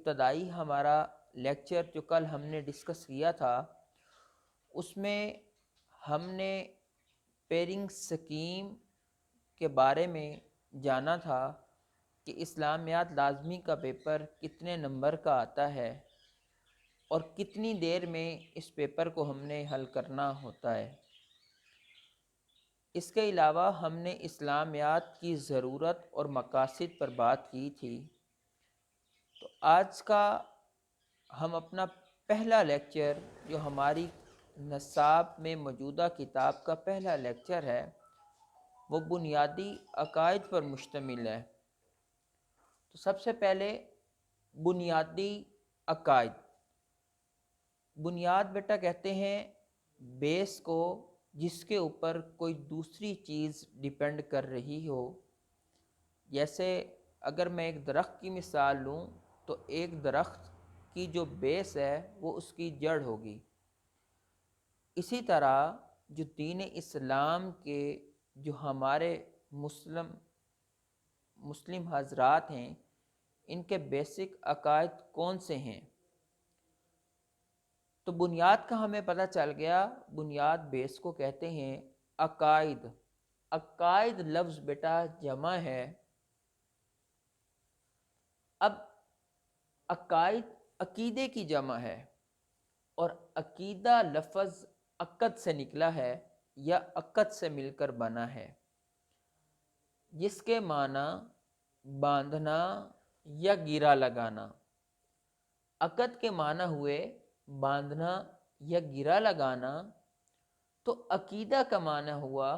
ابتدائی ہمارا لیکچر جو کل ہم نے ڈسکس کیا تھا اس میں ہم نے پیرنگ سکیم کے بارے میں جانا تھا کہ اسلامیات لازمی کا پیپر کتنے نمبر کا آتا ہے اور کتنی دیر میں اس پیپر کو ہم نے حل کرنا ہوتا ہے۔ اس کے علاوہ ہم نے اسلامیات کی ضرورت اور مقاصد پر بات کی تھی۔ تو آج کا ہم اپنا پہلا لیکچر جو ہماری نصاب میں موجودہ کتاب کا پہلا لیکچر ہے وہ بنیادی عقائد پر مشتمل ہے۔ تو سب سے پہلے بنیادی عقائد۔ بنیاد بیٹا کہتے ہیں بیس کو جس کے اوپر کوئی دوسری چیز ڈیپینڈ کر رہی ہو۔ جیسے اگر میں ایک درخت کی مثال لوں تو ایک درخت کی جو بیس ہے وہ اس کی جڑ ہوگی۔ اسی طرح جو دین اسلام کے جو ہمارے مسلم حضرات ہیں ان کے بیسک عقائد کون سے ہیں؟ تو بنیاد کا ہمیں پتہ چل گیا، بنیاد بیس کو کہتے ہیں۔ عقائد، عقائد لفظ بیٹا جمع ہے۔ اب عقائد عقیدے کی جمع ہے اور عقیدہ لفظ عقد سے نکلا ہے یا عقد سے مل کر بنا ہے، جس کے معنی باندھنا یا گرا لگانا۔ عقد کے معنی ہوئے باندھنا یا گرا لگانا، تو عقیدہ کا معنی ہوا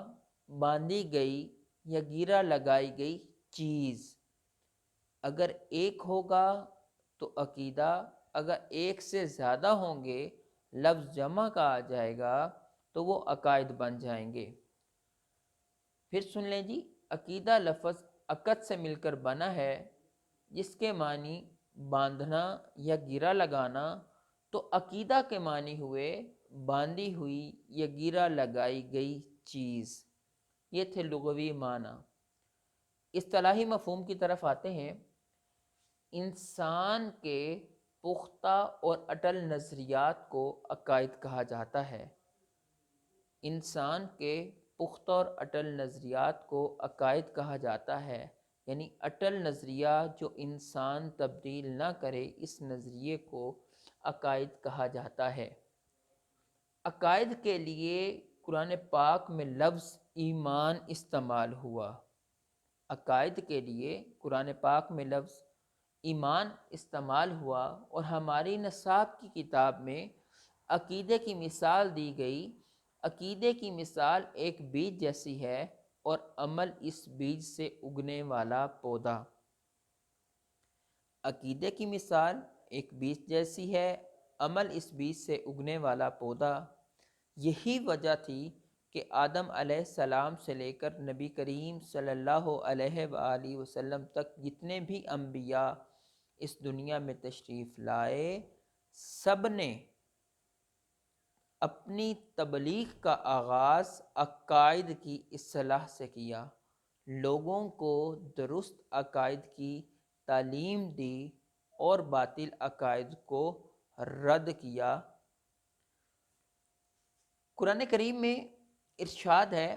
باندھی گئی یا گرا لگائی گئی چیز۔ اگر ایک ہوگا تو عقیدہ، اگر ایک سے زیادہ ہوں گے لفظ جمع کا آ جائے گا تو وہ عقائد بن جائیں گے۔ پھر سن لیں جی، عقیدہ لفظ عقد سے مل کر بنا ہے جس کے معنی باندھنا یا گرا لگانا، تو عقیدہ کے معنی ہوئے باندھی ہوئی یا گرا لگائی گئی چیز۔ یہ تھے لغوی معنی۔ اصطلاحی مفہوم کی طرف آتے ہیں۔ انسان کے پختہ اور اٹل نظریات کو عقائد کہا جاتا ہے۔ انسان کے پختہ اور اٹل نظریات کو عقائد کہا جاتا ہے، یعنی اٹل نظریہ جو انسان تبدیل نہ کرے اس نظریے کو عقائد کہا جاتا ہے۔ عقائد کے لیے قرآن پاک میں لفظ ایمان استعمال ہوا۔ عقائد کے لیے قرآن پاک میں لفظ ایمان استعمال ہوا اور ہماری نصاب کی کتاب میں عقیدے کی مثال دی گئی۔ عقیدے کی مثال ایک بیج جیسی ہے اور عمل اس بیج سے اگنے والا پودا۔ عقیدے کی مثال ایک بیج جیسی ہے، عمل اس بیج سے اگنے والا پودا۔ یہی وجہ تھی کہ آدم علیہ السلام سے لے کر نبی کریم صلی اللہ علیہ وآلہ وسلم تک جتنے بھی انبیاء اس دنیا میں تشریف لائے، سب نے اپنی تبلیغ کا آغاز عقائد کی اصلاح سے کیا، لوگوں کو درست عقائد کی تعلیم دی اور باطل عقائد کو رد کیا۔ قرآن کریم میں ارشاد ہے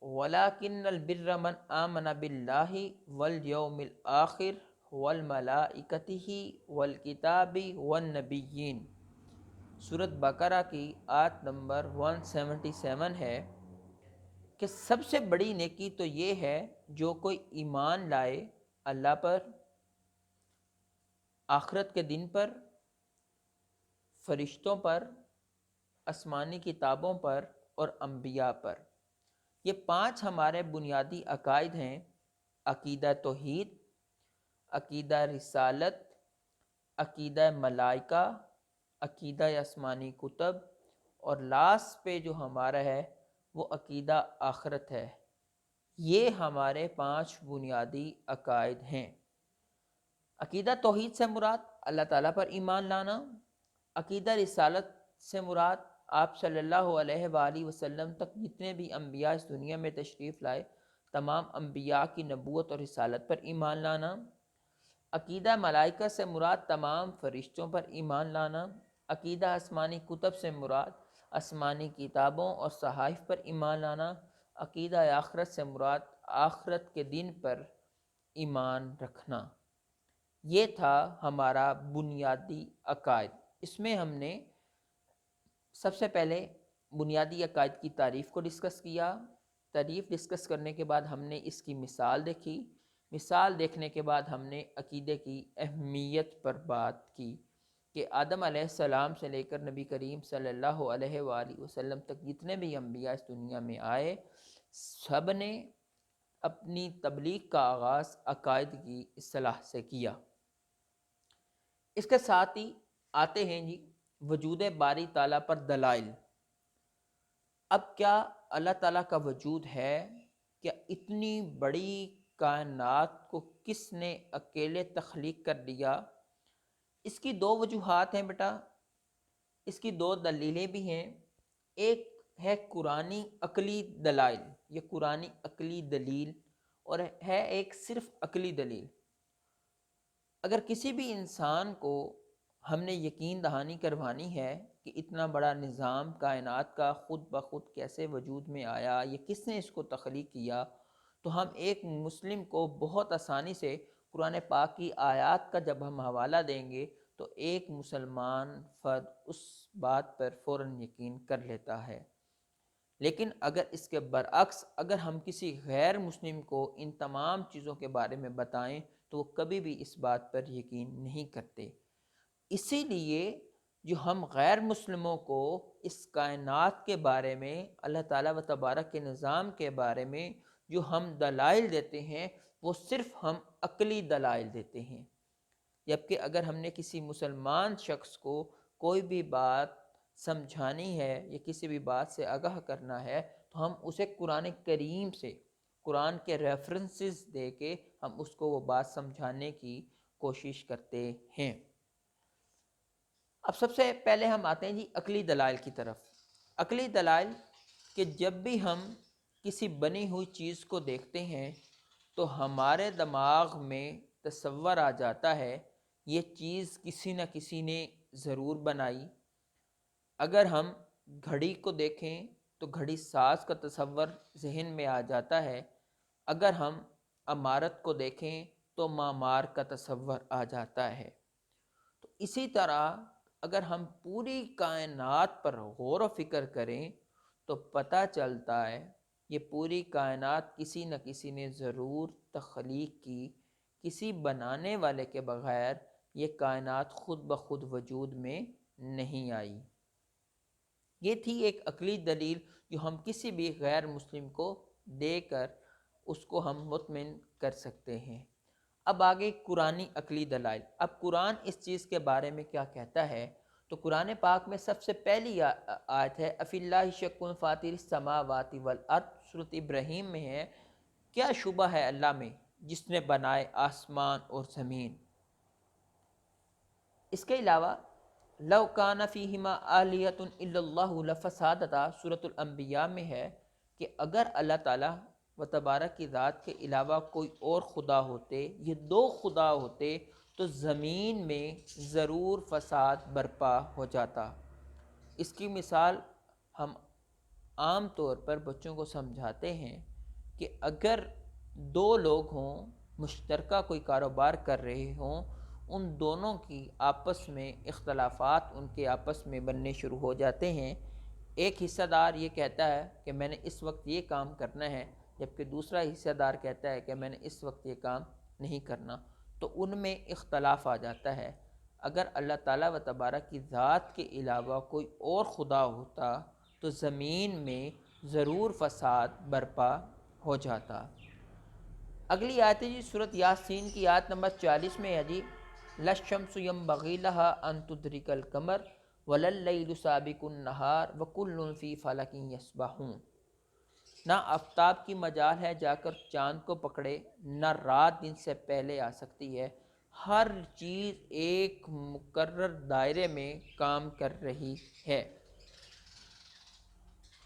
وَلَٰكِنَّ الْبِرَّ مَنْ آمَنَ بِاللَّهِ وَالْيَوْمِ الْآخِرِ وَالْمَلَائِكَةِ وَالْكِتَابِ وَالنَّبِيِّينَ۔ سورۃ بقرہ کی آیت نمبر 177 ہے کہ سب سے بڑی نیکی تو یہ ہے جو کوئی ایمان لائے اللہ پر، آخرت کے دن پر، فرشتوں پر، آسمانی کتابوں پر اور انبیاء پر۔ یہ 5 ہمارے بنیادی عقائد ہیں: عقیدہ توحید، عقیدہ رسالت، عقیدہ ملائکہ، عقیدہ آسمانی کتب، اور لاسٹ پہ جو ہمارا ہے وہ عقیدہ آخرت ہے۔ یہ ہمارے 5 بنیادی عقائد ہیں۔ عقیدہ توحید سے مراد اللہ تعالیٰ پر ایمان لانا، عقیدہ رسالت سے مراد آپ صلی اللہ علیہ وآلہ وسلم تک جتنے بھی انبیاء اس دنیا میں تشریف لائے تمام انبیاء کی نبوت اور رسالت پر ایمان لانا، عقیدہ ملائکہ سے مراد تمام فرشتوں پر ایمان لانا، عقیدہ آسمانی کتب سے مراد آسمانی کتابوں اور صحائف پر ایمان لانا، عقیدہ آخرت سے مراد آخرت کے دن پر ایمان رکھنا۔ یہ تھا ہمارا بنیادی عقائد۔ اس میں ہم نے سب سے پہلے بنیادی عقائد کی تعریف کو ڈسکس کیا۔ تعریف ڈسکس کرنے کے بعد ہم نے اس کی مثال دیکھی۔ مثال دیکھنے کے بعد ہم نے عقیدے کی اہمیت پر بات کی کہ آدم علیہ السلام سے لے کر نبی کریم صلی اللہ علیہ وآلہ وسلم تک جتنے بھی انبیاء اس دنیا میں آئے، سب نے اپنی تبلیغ کا آغاز عقائد کی اصلاح سے کیا۔ اس کے ساتھ ہی آتے ہیں جی وجود باری تعالیٰ پر دلائل۔ اب کیا اللہ تعالیٰ کا وجود ہے؟ کیا اتنی بڑی کائنات کو کس نے اکیلے تخلیق کر دیا؟ اس کی دو وجوہات ہیں بیٹا، اس کی دو دلیلیں بھی ہیں۔ ایک ہے قرآنی عقلی دلائل، یہ قرآنی عقلی دلیل، اور ہے ایک صرف عقلی دلیل۔ اگر کسی بھی انسان کو ہم نے یقین دہانی کروانی ہے کہ اتنا بڑا نظام کائنات کا خود بخود کیسے وجود میں آیا، یہ کس نے اس کو تخلیق کیا، تو ہم ایک مسلم کو بہت آسانی سے قرآن پاک کی آیات کا جب ہم حوالہ دیں گے تو ایک مسلمان فرد اس بات پر فوراً یقین کر لیتا ہے۔ لیکن اگر اس کے برعکس اگر ہم کسی غیر مسلم کو ان تمام چیزوں کے بارے میں بتائیں تو وہ کبھی بھی اس بات پر یقین نہیں کرتے۔ اسی لیے جو ہم غیر مسلموں کو اس کائنات کے بارے میں، اللہ تعالیٰ و تبارک کے نظام کے بارے میں جو ہم دلائل دیتے ہیں وہ صرف ہم عقلی دلائل دیتے ہیں، جبکہ اگر ہم نے کسی مسلمان شخص کو کوئی بھی بات سمجھانی ہے یا کسی بھی بات سے آگاہ کرنا ہے تو ہم اسے قرآن کریم سے، قرآن کے ریفرنسز دے کے ہم اس کو وہ بات سمجھانے کی کوشش کرتے ہیں۔ اب سب سے پہلے ہم آتے ہیں جی عقلی دلائل کی طرف۔ عقلی دلائل کہ جب بھی ہم کسی بنی ہوئی چیز کو دیکھتے ہیں تو ہمارے دماغ میں تصور آ جاتا ہے یہ چیز کسی نہ کسی نے ضرور بنائی۔ اگر ہم گھڑی کو دیکھیں تو گھڑی ساز کا تصور ذہن میں آ جاتا ہے، اگر ہم عمارت کو دیکھیں تو معمار کا تصور آ جاتا ہے۔ تو اسی طرح اگر ہم پوری کائنات پر غور و فکر کریں تو پتہ چلتا ہے یہ پوری کائنات کسی نہ کسی نے ضرور تخلیق کی، کسی بنانے والے کے بغیر یہ کائنات خود بخود وجود میں نہیں آئی۔ یہ تھی ایک عقلی دلیل جو ہم کسی بھی غیر مسلم کو دے کر اس کو ہم مطمئن کر سکتے ہیں۔ اب آگے قرآنی عقلی دلائل۔ اب قرآن اس چیز کے بارے میں کیا کہتا ہے؟ تو قرآن پاک میں سب سے پہلی آیت ہے افی اللہ شک فاطر السماوات والارض، سورۃ ابراہیم میں ہے، کیا شبہ ہے اللہ میں جس نے بنائے آسمان اور زمین۔ اس کے علاوہ لو کان فیہما آلیۃ الا اللہ لفسدتا، سورۃ الانبیاء میں ہے کہ اگر اللہ تعالیٰ و تبارک کی ذات کے علاوہ کوئی اور خدا ہوتے، یہ دو خدا ہوتے تو زمین میں ضرور فساد برپا ہو جاتا۔ اس کی مثال ہم عام طور پر بچوں کو سمجھاتے ہیں کہ اگر دو لوگ ہوں، مشترکہ کوئی کاروبار کر رہے ہوں، ان دونوں کی آپس میں اختلافات ان کے آپس میں بننے شروع ہو جاتے ہیں۔ ایک حصہ دار یہ کہتا ہے کہ میں نے اس وقت یہ کام کرنا ہے، جبکہ دوسرا حصہ دار کہتا ہے کہ میں نے اس وقت یہ کام نہیں کرنا، تو ان میں اختلاف آ جاتا ہے۔ اگر اللہ تعالیٰ و تبارک کی ذات کے علاوہ کوئی اور خدا ہوتا تو زمین میں ضرور فساد برپا ہو جاتا۔ اگلی آیت ہے جی سورۃ یاسین کی آیت نمبر 40 میں ہے جی لَلشَّمْسُ يَنبَغِي لَهَا أَن تُدْرِكَ الْقَمَرَ وَلَا اللَّيْلُ سَابِقُ النَّهَارِ وَكُلٌّ فِي فَلَكٍ يَسْبَحُونَ۔ نہ آفتاب کی مجال ہے جا کر چاند کو پکڑے، نہ رات دن سے پہلے آ سکتی ہے، ہر چیز ایک مقرر دائرے میں کام کر رہی ہے۔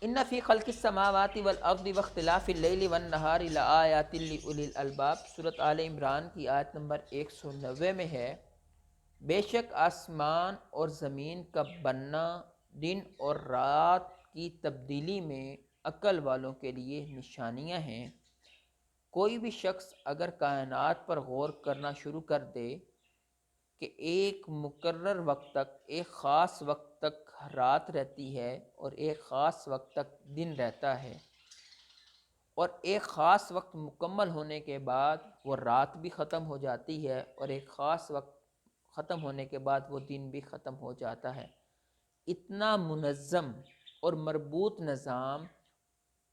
ان فی خلق السماوات والارض واختلاف اللیل والنہار لآیات لأولی الالباب، سورۃ آل عمران کی آیت نمبر 190 میں ہے، بے شک آسمان اور زمین کا بننا، دن اور رات کی تبدیلی میں عقل والوں کے لیے نشانیاں ہیں۔ کوئی بھی شخص اگر کائنات پر غور کرنا شروع کر دے کہ ایک مقرر وقت تک، ایک خاص وقت تک رات رہتی ہے اور ایک خاص وقت تک دن رہتا ہے، اور ایک خاص وقت مکمل ہونے کے بعد وہ رات بھی ختم ہو جاتی ہے، اور ایک خاص وقت ختم ہونے کے بعد وہ دن بھی ختم ہو جاتا ہے، اتنا منظم اور مربوط نظام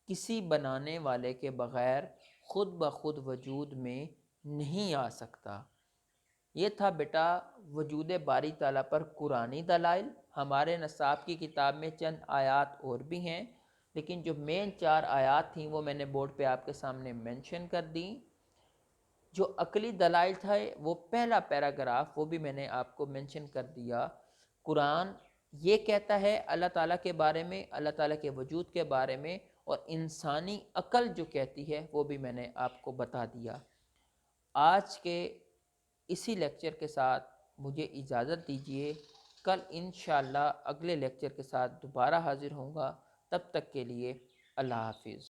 کسی بنانے والے کے بغیر خود بخود وجود میں نہیں آ سکتا۔ یہ تھا بیٹا وجود باری تعالیٰ پر قرآنی دلائل۔ ہمارے نصاب کی کتاب میں چند آیات اور بھی ہیں، لیکن جو مین 4 آیات تھیں وہ میں نے بورڈ پہ آپ کے سامنے مینشن کر دیں۔ جو عقلی دلائل تھا وہ پہلا پیراگراف وہ بھی میں نے آپ کو مینشن کر دیا۔ قرآن یہ کہتا ہے اللہ تعالیٰ کے بارے میں، اللہ تعالیٰ کے وجود کے بارے میں، اور انسانی عقل جو کہتی ہے وہ بھی میں نے آپ کو بتا دیا۔ آج کے اسی لیکچر کے ساتھ مجھے اجازت دیجیے، کل انشاءاللہ اگلے لیکچر کے ساتھ دوبارہ حاضر ہوں گا۔ تب تک کے لیے اللہ حافظ۔